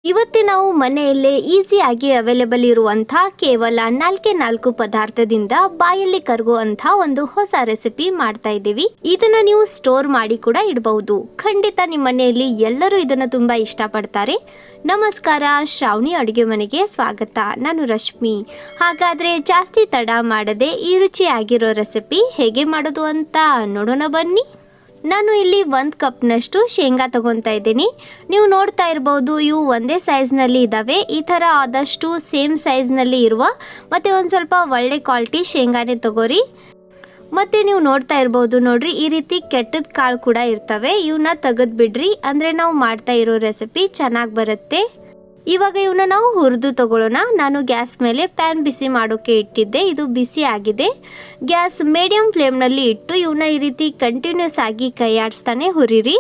ಇವತ್ತು ನಾವು ಮನೆಯಲ್ಲೇ ಈಸಿಯಾಗಿ ಅವೈಲೇಬಲ್ ಇರುವಂಥ ಕೇವಲ 4 ಪದಾರ್ಥದಿಂದ ಬಾಯಲ್ಲಿ ಕರಗುವಂಥ ಒಂದು ಹೊಸ ರೆಸಿಪಿ ಮಾಡ್ತಾ ಇದ್ದೀವಿ. ಇದನ್ನ ನೀವು ಸ್ಟೋರ್ ಮಾಡಿ ಕೂಡ ಇಡಬಹುದು. ಖಂಡಿತ ನಿಮ್ಮ ಮನೆಯಲ್ಲಿ ಎಲ್ಲರೂ ಇದನ್ನ ತುಂಬಾ ಇಷ್ಟಪಡ್ತಾರೆ. ನಮಸ್ಕಾರ, ಶ್ರಾವಣಿ ಅಡುಗೆ ಮನೆಗೆ ಸ್ವಾಗತ. ನಾನು ರಶ್ಮಿ. ಹಾಗಾದ್ರೆ ಜಾಸ್ತಿ ತಡ ಮಾಡದೆ ಈ ರುಚಿಯಾಗಿರೋ ರೆಸಿಪಿ ಹೇಗೆ ಮಾಡೋದು ಅಂತ ನೋಡೋಣ ಬನ್ನಿ. ನಾನು ಇಲ್ಲಿ 1 ಕಪ್ನಷ್ಟು ಶೇಂಗಾ ತಗೊತಾ ಇದ್ದೀನಿ. ನೀವು ನೋಡ್ತಾ ಇರಬಹುದು, ಇವು ಒಂದೇ ಸೈಜ್ನಲ್ಲಿ ಇದ್ದಾವೆ. ಈ ಥರ ಆದಷ್ಟು ಸೇಮ್ ಸೈಜ್ನಲ್ಲಿ ಇರುವ ಮತ್ತು ಒಂದು ಸ್ವಲ್ಪ ಒಳ್ಳೆ ಕ್ವಾಲಿಟಿ ಶೇಂಗಾನೇ ತಗೋರಿ. ಮತ್ತು ನೀವು ನೋಡ್ತಾ ಇರ್ಬೋದು ನೋಡ್ರಿ, ಈ ರೀತಿ ಕೆಟ್ಟದ ಕಾಳು ಕೂಡ ಇರ್ತವೆ. ಇವನ್ನ ತೆಗೆದು ಬಿಡ್ರಿ, ಅಂದರೆ ನಾವು ಮಾಡ್ತಾ ಇರೋ ರೆಸಿಪಿ ಚೆನ್ನಾಗಿ ಬರುತ್ತೆ. ಇವಾಗ ಇವನ್ನ ನಾವು ಹುರಿದು ತಗೊಳ್ಳೋಣ. ನಾನು ಗ್ಯಾಸ್ ಮೇಲೆ ಪ್ಯಾನ್ ಬಿಸಿ ಮಾಡೋಕ್ಕೆ ಇಟ್ಟಿದ್ದೆ. ಇದು ಬಿಸಿ ಆಗಿದೆ. ಗ್ಯಾಸ್ ಮೀಡಿಯಂ ಫ್ಲೇಮ್ನಲ್ಲಿ ಇಟ್ಟು ಇವನ್ನ ಈ ರೀತಿ ಕಂಟಿನ್ಯೂಸ್ ಆಗಿ ಕೈ ಆಡಿಸ್ತಾನೆ ಹುರಿರಿ.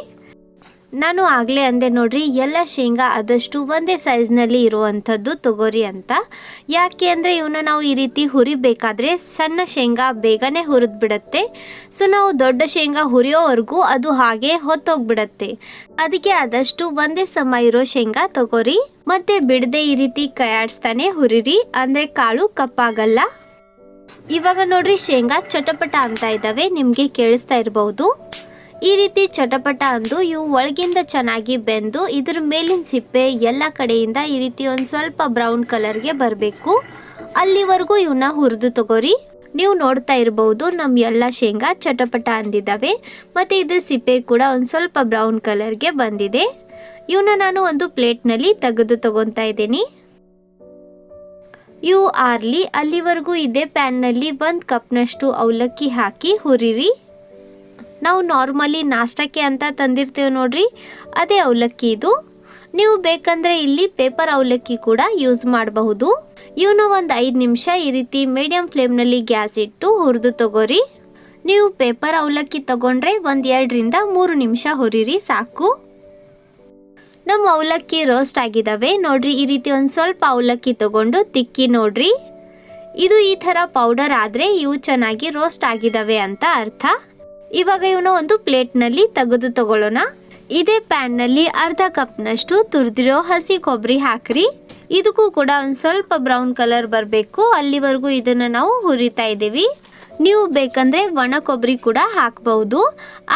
ನಾನು ಆಗಲೇ ಅಂದೆ ನೋಡ್ರಿ, ಎಲ್ಲ ಶೇಂಗಾ ಆದಷ್ಟು ಒಂದೇ ಸೈಜ್ನಲ್ಲಿ ಇರುವಂಥದ್ದು ತಗೋರಿ ಅಂತ. ಯಾಕೆ ಅಂದರೆ ಇವನ್ನ ನಾವು ಈ ರೀತಿ ಹುರಿಬೇಕಾದ್ರೆ ಸಣ್ಣ ಶೇಂಗಾ ಬೇಗನೆ ಹುರಿದು ಬಿಡುತ್ತೆ. ಸೊ ನಾವು ದೊಡ್ಡ ಶೇಂಗಾ ಹುರಿಯೋವರೆಗೂ ಅದು ಹಾಗೆ ಹೊತ್ತೋಗ್ಬಿಡತ್ತೆ. ಅದಕ್ಕೆ ಆದಷ್ಟು ಒಂದೇ ಸಮ ಇರೋ ಶೇಂಗಾ ತಗೋರಿ. ಮತ್ತೆ ಬಿಡದೆ ಈ ರೀತಿ ಕೈ ಆಡಿಸ್ತಾನೆ ಹುರಿರಿ, ಅಂದರೆ ಕಾಳು ಕಪ್ಪಾಗಲ್ಲ. ಇವಾಗ ನೋಡ್ರಿ, ಶೇಂಗಾ ಚಟಪಟ ಅಂತ ಇದ್ದಾವೆ, ನಿಮಗೆ ಕೇಳಿಸ್ತಾ ಇರಬಹುದು. ಈ ರೀತಿ ಚಟಪಟ ಅಂದು ಇವು ಒಳಗಿಂದ ಚೆನ್ನಾಗಿ ಬೆಂದು ಇದ್ರ ಮೇಲಿನ ಸಿಪ್ಪೆ ಎಲ್ಲ ಕಡೆಯಿಂದ ಈ ರೀತಿ ಒಂದು ಸ್ವಲ್ಪ ಬ್ರೌನ್ ಕಲರ್ಗೆ ಬರಬೇಕು. ಅಲ್ಲಿವರೆಗೂ ಇವನ್ನ ಹುರಿದು ತಗೋರಿ. ನೀವು ನೋಡ್ತಾ ಇರಬಹುದು, ನಮ್ಮ ಎಲ್ಲ ಶೇಂಗಾ ಚಟಪಟ ಅಂದಿದ್ದಾವೆ ಮತ್ತು ಇದ್ರ ಸಿಪ್ಪೆ ಕೂಡ ಒಂದು ಸ್ವಲ್ಪ ಬ್ರೌನ್ ಕಲರ್ಗೆ ಬಂದಿದೆ. ಇವನ್ನ ನಾನು ಒಂದು ಪ್ಲೇಟ್ನಲ್ಲಿ ತೆಗೆದು ತಗೊತಾ ಇದ್ದೀನಿ. ಇವು ಆರ್ಲಿ ಅಲ್ಲಿವರೆಗೂ ಇದೇ ಪ್ಯಾನ್ನಲ್ಲಿ 1 ಕಪ್ನಷ್ಟು ಅವಲಕ್ಕಿ ಹಾಕಿ ಹುರಿರಿ. ನಾವು ನಾರ್ಮಲಿ ನಾಷ್ಟಕ್ಕೆ ಅಂತ ತಂದಿರ್ತೇವೆ ನೋಡ್ರಿ, ಅದೇ ಅವಲಕ್ಕಿ ಇದು. ನೀವು ಬೇಕಂದ್ರೆ ಇಲ್ಲಿ ಪೇಪರ್ ಅವಲಕ್ಕಿ ಕೂಡ ಯೂಸ್ ಮಾಡಬಹುದು. ಇವನ್ನ ಒಂದು 5 ನಿಮಿಷ ಈ ರೀತಿ ಮೀಡಿಯಂ ಫ್ಲೇಮ್ನಲ್ಲಿ ಗ್ಯಾಸ್ ಇಟ್ಟು ಹುರಿದು ತಗೋರಿ. ನೀವು ಪೇಪರ್ ಅವಲಕ್ಕಿ ತಗೊಂಡ್ರೆ ಒಂದು 2 ರಿಂದ 3 ನಿಮಿಷ ಹುರಿರಿ ಸಾಕು. ನಮ್ಮ ಅವಲಕ್ಕಿ ರೋಸ್ಟ್ ಆಗಿದ್ದಾವೆ ನೋಡ್ರಿ. ಈ ರೀತಿ ಒಂದು ಸ್ವಲ್ಪ ಅವಲಕ್ಕಿ ತಗೊಂಡು ತಿಕ್ಕಿ ನೋಡ್ರಿ. ಇದು ಈ ಥರ ಪೌಡರ್ ಆದರೆ ಇವು ಚೆನ್ನಾಗಿ ರೋಸ್ಟ್ ಆಗಿದ್ದಾವೆ ಅಂತ ಅರ್ಥ. ಇವಾಗ ಇವನ್ನ ಒಂದು ಪ್ಲೇಟ್ನಲ್ಲಿ ತೆಗೆದು ತಗೊಳ್ಳೋಣ. ಇದೇ ಪ್ಯಾನ್ನಲ್ಲಿ ಅರ್ಧ ಕಪ್ನಷ್ಟು ತುರಿದಿರೋ ಹಸಿ ಕೊಬ್ಬರಿ ಹಾಕ್ರಿ. ಇದಕ್ಕೂ ಕೂಡ ಒಂದು ಸ್ವಲ್ಪ ಬ್ರೌನ್ ಕಲರ್ ಬರಬೇಕು. ಅಲ್ಲಿವರೆಗೂ ಇದನ್ನು ನಾವು ಹುರಿತಾ ಇದ್ದೀವಿ. ನೀವು ಬೇಕಂದರೆ ಒಣ ಕೊಬ್ಬರಿ ಕೂಡ ಹಾಕಬಹುದು,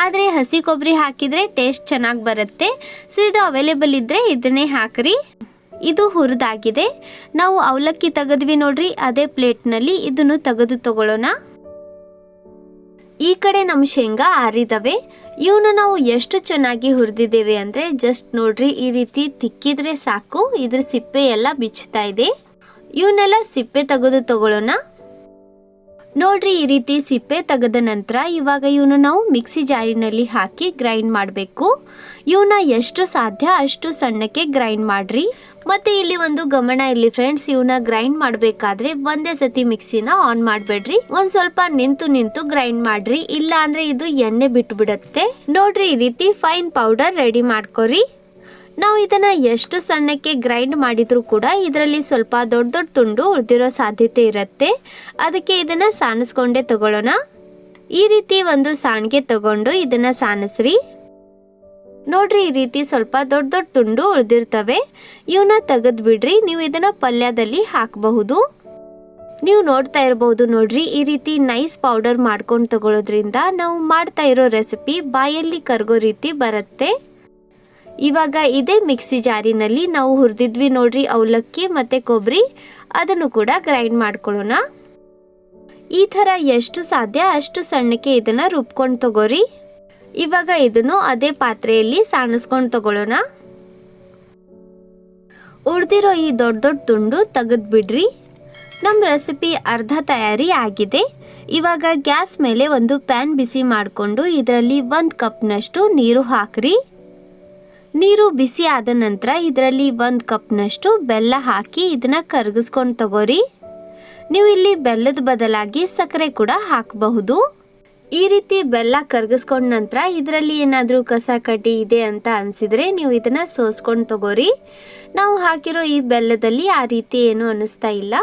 ಆದರೆ ಹಸಿ ಕೊಬ್ಬರಿ ಹಾಕಿದರೆ ಟೇಸ್ಟ್ ಚೆನ್ನಾಗಿ ಬರುತ್ತೆ. ಸೊ ಇದು ಅವೈಲೇಬಲ್ ಇದ್ದರೆ ಇದನ್ನೇ ಹಾಕ್ರಿ. ಇದು ಹುರಿದಾಗಿದೆ. ನಾವು ಅವಲಕ್ಕಿ ತೆಗೆದ್ವಿ ನೋಡ್ರಿ, ಅದೇ ಪ್ಲೇಟ್ನಲ್ಲಿ ಇದನ್ನು ತೆಗೆದು ತಗೊಳ್ಳೋಣ. ಈ ಕಡೆ ನಮ್ಮ ಶೇಂಗಾ ಆರಿದವೆ. ಇವನ್ನ ನಾವು ಎಷ್ಟು ಚೆನ್ನಾಗಿ ಹುರಿದಿದ್ದೇವೆ ಅಂದರೆ ಜಸ್ಟ್ ನೋಡ್ರಿ, ಈ ರೀತಿ ತಿಕ್ಕಿದ್ರೆ ಸಾಕು, ಇದ್ರ ಸಿಪ್ಪೆ ಎಲ್ಲ ಬಿಚ್ಚುತ್ತಾ ಇದೆ. ಇವನ್ನೆಲ್ಲ ಸಿಪ್ಪೆ ತೆಗೆದು ತಗೊಳ್ಳೋಣ. ನೋಡ್ರಿ, ಈ ರೀತಿ ಸಿಪ್ಪೆ ತೆಗೆದ ನಂತರ ಇವಾಗ ಇವನ್ನ ನಾವು ಮಿಕ್ಸಿ ಜಾರಿನಲ್ಲಿ ಹಾಕಿ ಗ್ರೈಂಡ್ ಮಾಡಬೇಕು. ಇವನ್ನ ಎಷ್ಟು ಸಾಧ್ಯ ಅಷ್ಟು ಸಣ್ಣಕ್ಕೆ ಗ್ರೈಂಡ್ ಮಾಡ್ರಿ. ಮತ್ತೆ ಇಲ್ಲಿ ಒಂದು ಗಮನ ಇರಲಿ ಫ್ರೆಂಡ್ಸ್, ಇವನ್ನ ಗ್ರೈಂಡ್ ಮಾಡಬೇಕಾದ್ರೆ ಒಂದೇ ಸತಿ ಮಿಕ್ಸಿನ ಆನ್ ಮಾಡಬೇಡ್ರಿ. ಒಂದು ಸ್ವಲ್ಪ ನಿಂತು ಗ್ರೈಂಡ್ ಮಾಡ್ರಿ, ಇಲ್ಲ ಅಂದ್ರೆ ಇದು ಎಣ್ಣೆ ಬಿಟ್ಟು ಬಿಡುತ್ತೆ. ನೋಡ್ರಿ, ಈ ರೀತಿ ಫೈನ್ ಪೌಡರ್ ರೆಡಿ ಮಾಡ್ಕೊರಿ. ನಾವು ಇದನ್ನ ಎಷ್ಟು ಸಣ್ಣಕ್ಕೆ ಗ್ರೈಂಡ್ ಮಾಡಿದ್ರು ಕೂಡ ಇದರಲ್ಲಿ ಸ್ವಲ್ಪ ದೊಡ್ಡ ತುಂಡು ಉಳಿದಿರೋ ಸಾಧ್ಯತೆ ಇರುತ್ತೆ. ಅದಕ್ಕೆ ಇದನ್ನ ಸಾಣಿಸ್ಕೊಂಡೇ ತಗೊಳ್ಳೋಣ. ಈ ರೀತಿ ಒಂದು ಸಾಣಿಗೆ ತಗೊಂಡು ಇದನ್ನ ಸಾಣಿಸ್ರಿ. ನೋಡ್ರಿ, ಈ ರೀತಿ ಸ್ವಲ್ಪ ದೊಡ್ಡ ತುಂಡು ಉಳಿದಿರ್ತವೆ. ಇವನ್ನ ತೆಗೆದು ಬಿಡ್ರಿ. ನೀವು ಇದನ್ನ ಪಲ್ಯದಲ್ಲಿ ಹಾಕಬಹುದು. ನೀವು ನೋಡ್ತಾ ಇರಬಹುದು ನೋಡ್ರಿ, ಈ ರೀತಿ ನೈಸ್ ಪೌಡರ್ ಮಾಡ್ಕೊಂಡು ತಗೊಳ್ಳೋದ್ರಿಂದ ನಾವು ಮಾಡ್ತಾ ಇರೋ ರೆಸಿಪಿ ಬಾಯಲ್ಲಿ ಕರಗೋ ರೀತಿ ಬರುತ್ತೆ. ಇವಾಗ ಇದೇ ಮಿಕ್ಸಿ ಜಾರಿನಲ್ಲಿ ನಾವು ಹುರಿದಿದ್ವಿ ನೋಡ್ರಿ ಅವಲಕ್ಕಿ ಮತ್ತೆ ಕೊಬ್ಬರಿ, ಅದನ್ನು ಕೂಡ ಗ್ರೈಂಡ್ ಮಾಡ್ಕೊಳ್ಳೋಣ. ಈ ಥರ ಎಷ್ಟು ಸಾಧ್ಯ ಅಷ್ಟು ಸಣ್ಣಕ್ಕೆ ಇದನ್ನ ರುಬ್ಕೊಂಡು ತಗೋರಿ. ಇವಾಗ ಇದನ್ನು ಅದೇ ಪಾತ್ರೆಯಲ್ಲಿ ಸಾಣಿಸ್ಕೊಂಡು ತಗೊಳ್ಳೋಣ. ಉಳಿದಿರೋ ಈ ದೊಡ್ಡ ತುಂಡು ತೆಗೆದು ಬಿಡ್ರಿ. ನಮ್ಮ ರೆಸಿಪಿ ಅರ್ಧ ತಯಾರಿ ಆಗಿದೆ. ಇವಾಗ ಗ್ಯಾಸ್ ಮೇಲೆ ಒಂದು ಪ್ಯಾನ್ ಬಿಸಿ ಮಾಡಿಕೊಂಡು ಇದರಲ್ಲಿ 1 ಕಪ್ನಷ್ಟು ನೀರು ಹಾಕ್ರಿ. ನೀರು ಬಿಸಿ ಆದ ನಂತರ ಇದರಲ್ಲಿ 1 ಕಪ್ನಷ್ಟು ಬೆಲ್ಲ ಹಾಕಿ ಇದನ್ನ ಕರಗಿಸ್ಕೊಂಡು ತಗೋರಿ. ನೀವು ಇಲ್ಲಿ ಬೆಲ್ಲದ ಬದಲಾಗಿ ಸಕ್ಕರೆ ಕೂಡ ಹಾಕಬಹುದು. ಈ ರೀತಿ ಬೆಲ್ಲ ಕರಗಿಸ್ಕೊಂಡ ನಂತರ ಇದರಲ್ಲಿ ಏನಾದರೂ ಕಸ ಕಡ್ಡಿ ಇದೆ ಅಂತ ಅನಿಸಿದರೆ ನೀವು ಇದನ್ನ ಸೋಸ್ಕೊಂಡು ತಗೋರಿ. ನಾವು ಹಾಕಿರೋ ಈ ಬೆಲ್ಲದಲ್ಲಿ ಆ ರೀತಿ ಏನು ಅನ್ನಿಸ್ತಾ ಇಲ್ಲ.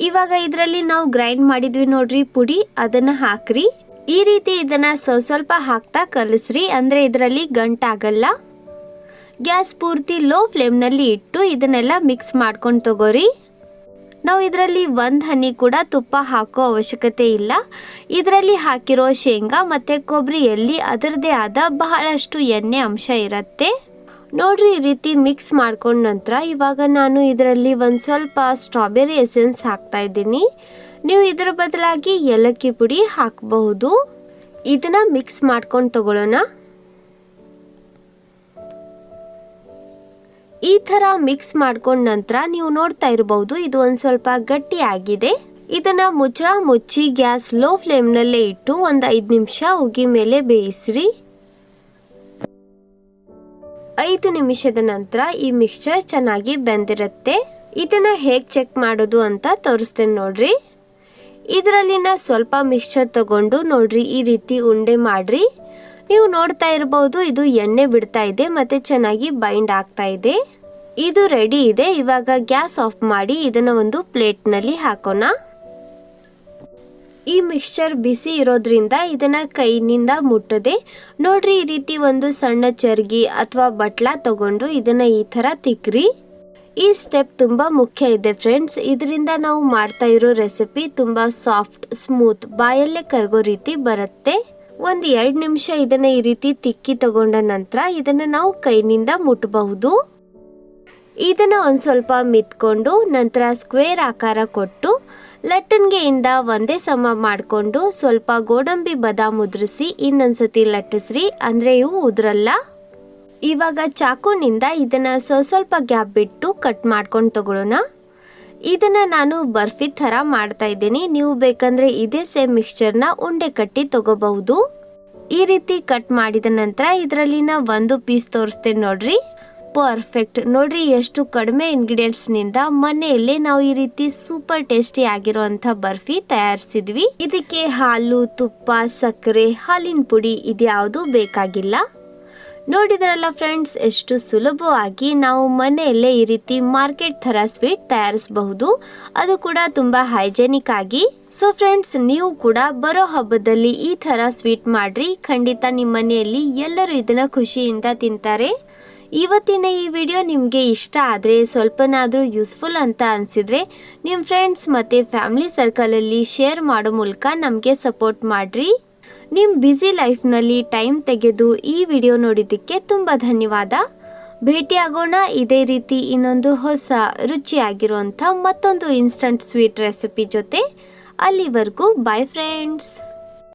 ಇವಾಗ ಇದರಲ್ಲಿ ನಾವು ಗ್ರೈಂಡ್ ಮಾಡಿದ್ವಿ ನೋಡ್ರಿ ಪುಡಿ, ಅದನ್ನ ಹಾಕ್ರಿ. ಈ ರೀತಿ ಇದನ್ನ ಸ್ವಲ್ಪ ಹಾಕ್ತಾ ಕಲಿಸ್ರಿ, ಅಂದರೆ ಇದರಲ್ಲಿ ಗಂಟಾಗಲ್ಲ. ಗ್ಯಾಸ್ ಪೂರ್ತಿ ಲೋ ಫ್ಲೇಮ್ನಲ್ಲಿ ಇಟ್ಟು ಇದನ್ನೆಲ್ಲ ಮಿಕ್ಸ್ ಮಾಡ್ಕೊಂಡು ತಗೋರಿ. ನಾವು ಇದರಲ್ಲಿ ಒಂದು ಹನಿ ಕೂಡ ತುಪ್ಪ ಹಾಕೋ ಅವಶ್ಯಕತೆ ಇಲ್ಲ. ಇದರಲ್ಲಿ ಹಾಕಿರೋ ಶೇಂಗಾ ಮತ್ತು ಕೊಬ್ಬರಿಯಲ್ಲಿ ಅದರದೇ ಆದ ಬಹಳಷ್ಟು ಎಣ್ಣೆ ಅಂಶ ಇರುತ್ತೆ. ನೋಡ್ರಿ, ಈ ರೀತಿ ಮಿಕ್ಸ್ ಮಾಡ್ಕೊಂಡ ನಂತರ ಇವಾಗ ನಾನು ಇದರಲ್ಲಿ ಒಂದು ಸ್ವಲ್ಪ ಸ್ಟ್ರಾಬೆರಿ ಎಸೆನ್ಸ್ ಹಾಕ್ತಾ ಇದ್ದೀನಿ. ನೀವು ಇದರ ಬದಲಾಗಿ ಏಲಕ್ಕಿ ಪುಡಿ ಹಾಕಬಹುದು. ಇದನ್ನ ಮಿಕ್ಸ್ ಮಾಡ್ಕೊಂಡು ತಗೊಳ್ಳೋಣ. ಈ ಥರ ಮಿಕ್ಸ್ ಮಾಡ್ಕೊಂಡ ನಂತರ ನೀವು ನೋಡ್ತಾ ಇರಬಹುದು ಇದು ಒಂದು ಸ್ವಲ್ಪ ಗಟ್ಟಿ ಆಗಿದೆ. ಇದನ್ನ ಮುಚ್ಚಿ ಗ್ಯಾಸ್ ಲೋ ಫ್ಲೇಮ್ನಲ್ಲೇ ಇಟ್ಟು ಒಂದು 5 ನಿಮಿಷ ಉಗಿ ಮೇಲೆ ಬೇಯಿಸ್ರಿ. 5 ನಿಮಿಷದ ನಂತರ ಈ ಮಿಕ್ಸ್ಚರ್ ಚೆನ್ನಾಗಿ ಬೆಂದಿರುತ್ತೆ. ಇದನ್ನ ಹೇಗೆ ಚೆಕ್ ಮಾಡೋದು ಅಂತ ತೋರಿಸ್ತೇನೆ ನೋಡ್ರಿ. ಇದರಲ್ಲಿನ ಸ್ವಲ್ಪ ಮಿಕ್ಸ್ಚರ್ ತಗೊಂಡು ನೋಡ್ರಿ ಈ ರೀತಿ ಉಂಡೆ ಮಾಡ್ರಿ. ನೀವು ನೋಡ್ತಾ ಇರಬಹುದು ಇದು ಎಣ್ಣೆ ಬಿಡ್ತಾ ಇದೆ ಮತ್ತೆ ಚೆನ್ನಾಗಿ ಬೈಂಡ್ ಆಗ್ತಾ ಇದೆ. ಇದು ರೆಡಿ ಇದೆ. ಇವಾಗ ಗ್ಯಾಸ್ ಆಫ್ ಮಾಡಿ ಇದನ್ನ ಒಂದು ಪ್ಲೇಟ್ನಲ್ಲಿ ಹಾಕೋಣ. ಈ ಮಿಕ್ಸ್ಚರ್ ಬಿಸಿ ಇರೋದ್ರಿಂದ ಇದನ್ನ ಕೈನಿಂದ ಮುಟ್ಟದೆ ನೋಡ್ರಿ ಈ ರೀತಿ ಒಂದು ಸಣ್ಣ ಚರ್ಗಿ ಅಥವಾ ಬಟ್ಲ ತಗೊಂಡು ಇದನ್ನ ಈ ತರ ತಿಕ್ಕ್ರಿ. ಈ ಸ್ಟೆಪ್ ತುಂಬಾ ಮುಖ್ಯ ಇದೆ ಫ್ರೆಂಡ್ಸ್. ಇದರಿಂದ ನಾವು ಮಾಡ್ತಾ ಇರೋ ರೆಸಿಪಿ ತುಂಬಾ ಸಾಫ್ಟ್ ಸ್ಮೂತ್ ಬಾಯಲ್ಲೇ ಕರಗೋ ರೀತಿ ಬರುತ್ತೆ. ಒಂದು 2 ನಿಮಿಷ ಇದನ್ನ ಈ ರೀತಿ ತಿಕ್ಕಿ ತಗೊಂಡ ನಂತರ ಇದನ್ನ ನಾವು ಕೈನಿಂದ ಮುಟ್ಟಬಹುದು. ಇದನ್ನ ಒಂದು ಸ್ವಲ್ಪ ಮಿತ್ಕೊಂಡು ನಂತರ ಸ್ಕ್ವೇರ್ ಆಕಾರ ಕೊಟ್ಟು ಲಟ್ಟಣಿಗೆಯಿಂದ ಒಂದೇ ಸಮ ಮಾಡಿಕೊಂಡು ಸ್ವಲ್ಪ ಗೋಡಂಬಿ ಬಾದಾಮ್ ಉದುರಿಸಿ ಇನ್ನೊಂದ್ಸತಿ ಲಟ್ಟಿಸ್ರಿ, ಅಂದ್ರೆ ಇವು ಉದುರಲ್ಲ. ಇವಾಗ ಚಾಕುನಿಂದ ಇದನ್ನ ಸ್ವಲ್ಪ ಗ್ಯಾಪ್ ಬಿಟ್ಟು ಕಟ್ ಮಾಡ್ಕೊಂಡು ತಗೊಳ್ಳೋಣ. ಇದನ್ನ ನಾನು ಬರ್ಫಿ ಥರ ಮಾಡ್ತಾ ಇದ್ದೀನಿ. ನೀವು ಬೇಕಂದ್ರೆ ಇದೇ ಸೇಮ್ ಮಿಕ್ಸ್ಚರ್ನ ಉಂಡೆ ಕಟ್ಟಿ ತಗೋಬಹುದು. ಈ ರೀತಿ ಕಟ್ ಮಾಡಿದ ನಂತರ ಇದರಲ್ಲಿನ ಒಂದು ಪೀಸ್ ತೋರಿಸ್ತೇನೆ ನೋಡ್ರಿ. ಪರ್ಫೆಕ್ಟ್ ನೋಡ್ರಿ, ಎಷ್ಟು ಕಡಿಮೆ ಇಂಗ್ರೀಡಿಯೆಂಟ್ಸ್ನಿಂದ ಮನೆಯಲ್ಲೇ ನಾವು ಈ ರೀತಿ ಸೂಪರ್ ಟೇಸ್ಟಿ ಆಗಿರುವಂಥ ಬರ್ಫಿ ತಯಾರಿಸಿದ್ವಿ. ಇದಕ್ಕೆ ಹಾಲು, ತುಪ್ಪ, ಸಕ್ಕರೆ, ಹಾಲಿನ ಪುಡಿ ಇದ್ಯಾವುದು ಬೇಕಾಗಿಲ್ಲ. ನೋಡಿದ್ರಲ್ಲ ಫ್ರೆಂಡ್ಸ್, ಎಷ್ಟು ಸುಲಭವಾಗಿ ನಾವು ಮನೆಯಲ್ಲೇ ಈ ರೀತಿ ಮಾರ್ಕೆಟ್ ಥರ ಸ್ವೀಟ್ ತಯಾರಿಸಬಹುದು, ಅದು ಕೂಡ ತುಂಬ ಹೈಜೆನಿಕ್ ಆಗಿ. ಸೊ ಫ್ರೆಂಡ್ಸ್, ನೀವು ಕೂಡ ಬರೋ ಹಬ್ಬದಲ್ಲಿ ಈ ಥರ ಸ್ವೀಟ್ ಮಾಡ್ರಿ. ಖಂಡಿತ ನಿಮ್ಮ ಮನೆಯಲ್ಲಿ ಎಲ್ಲರೂ ಇದನ್ನ ಖುಷಿಯಿಂದ ತಿಂತಾರೆ. ಇವತ್ತಿನ ಈ ವಿಡಿಯೋ ನಿಮಗೆ ಇಷ್ಟ ಆದರೆ ಸ್ವಲ್ಪನಾದರೂ ಯೂಸ್ಫುಲ್ ಅಂತ ಅನಿಸಿದರೆ ನಿಮ್ಮ ಫ್ರೆಂಡ್ಸ್ ಮತ್ತು ಫ್ಯಾಮಿಲಿ ಸರ್ಕಲಲ್ಲಿ ಶೇರ್ ಮಾಡೋ ಮೂಲಕ ನಮಗೆ ಸಪೋರ್ಟ್ ಮಾಡಿರಿ. ನಿಮ್ಮ ಬ್ಯುಸಿ ಲೈಫ್ನಲ್ಲಿ ಟೈಮ್ ತೆಗೆದು ಈ ವಿಡಿಯೋ ನೋಡಿದ್ದಕ್ಕೆ ತುಂಬ ಧನ್ಯವಾದ. ಭೇಟಿಯಾಗೋಣ ಇದೇ ರೀತಿ ಇನ್ನೊಂದು ಹೊಸ ರುಚಿಯಾಗಿರುವಂಥ ಮತ್ತೊಂದು ಇನ್ಸ್ಟಂಟ್ ಸ್ವೀಟ್ ರೆಸಿಪಿ ಜೊತೆ. ಅಲ್ಲಿವರೆಗೂ ಬಾಯ್ ಫ್ರೆಂಡ್ಸ್.